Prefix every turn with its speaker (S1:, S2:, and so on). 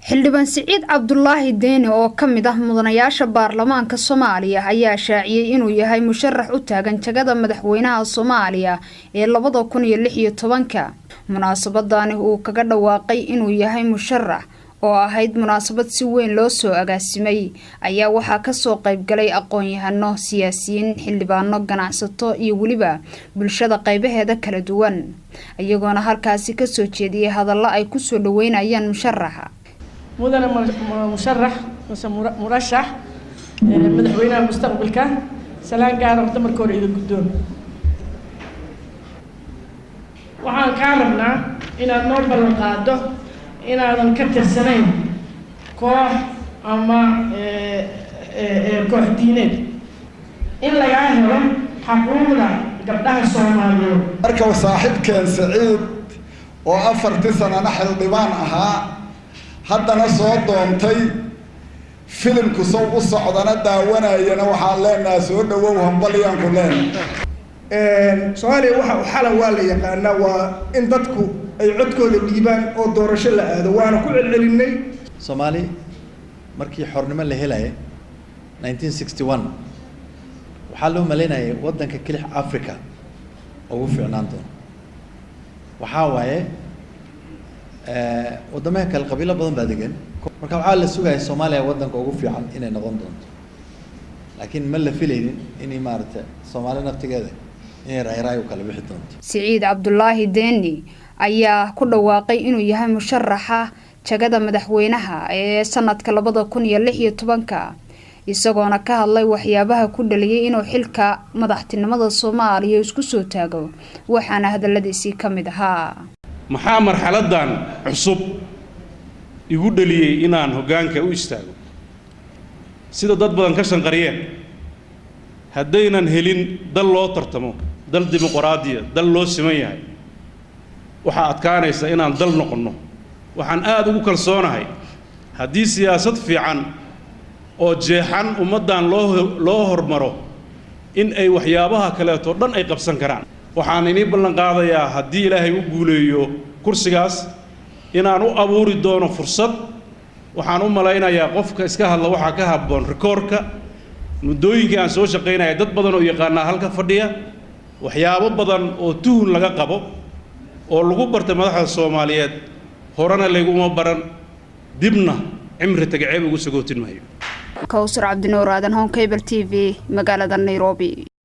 S1: xildhibaan Siciid Cabdullaahi Deeni oo ka mid ah mudanayaasha baarlamaanka Soomaaliya ayaa shaaciyay inuu yahay musharax u taagan jagada madaxweynaha Soomaaliya ee 2016 munaasabadani uu kaga dhawaaqay inuu yahay musharax oo ahayd munaasabad si weyn loo soo agaasimay ayaa waxa ka soo qayb galay aqoon-yahano siyaasiyiin xildhibaano ganacsato iyo waliba bulshada qaybaheeda kala duwan ayagoona halkaasi ka soo jeediyay hadallo ay ku soo dhaweynayaan musharaxa
S2: مدن مرشح مدحوينها المستقبل كان سلام قال مؤتمر كوري إذا قدون وحان كاربنا إن النوبل القادة إن هذا نكتر سنين كوح أما كوح دينين إن لا يعهرم حقوقنا قبلها الصوماليين
S3: أركو صاحب كان سعيد وأفر تسنة نحن ضمان أها haddana soo doontay filimku soo u socdana daawanayana waxaan leenahay soo dhawow hambaliyaan ku leenahay
S4: Soomaaliya waxa uu xal waa la yaqaan waa in dadku ay codkooda dhiibaan oo doorasho la aado waana ku celcelinay
S5: Soomaaliya markii xornimo la helay 1961 waxa loo maleynayay wadanka kaliya Afrika oo fiicnaan doon waxa waaye wadamaha kala qabiilo badan baa degan marka waxa la sugayaa Soomaaliya wadanka ugu fiican inay noqon doonto laakiin ma la filaynin inay maarta Soomaaliya naftigeeda inay raayraay u kala bixi doonto
S1: Siciid Cabdullaahi Deeni ayaa ku dhawaaqay inuu yahay musharaxa jagada madaxweynaha ee sanadka 2016 isagoona ka hadlay waxyaabaha ku dhaliyay inuu xilka madaxtinimada Soomaaliya isku soo taago waxaana hadaladiisii kamid ahaa
S6: maxaa marxaladan cusub igu dhaliyay inaan hoggaanka u istaago sida dad badan ka shanqariyeen haddaynan helin dal loo tartamo dal dimuqraadiya dal loo siman yahay waxa adkaanaysa inaan dal noqono waxaan aad ugu kalsoonahay haddii siyaasad fiican oo jeexan ummadan loo hormaro in ay waxyaabaha kale oo dhan ay qabsan karaan waxaan inii ballan qaadayaa haddii Ilaahay u guuleeyo kursigaas inaan u abuuri doono fursad waxaan u malaynayaa qofka iska hadla waxa ka habboon rikoorka muddooyinkii aan soo shaqeynay dad badan oo yaqaan halka fadhiya waxyaabo badan oo tuhun laga qabo oo lagu bartay madaxda Soomaaliyeed horena lagu baran dibna cimri tagaceeb ugu sagootin maayo
S1: Kawsar Cabdinuur Aadan Home Cable TV magaalada Nairobi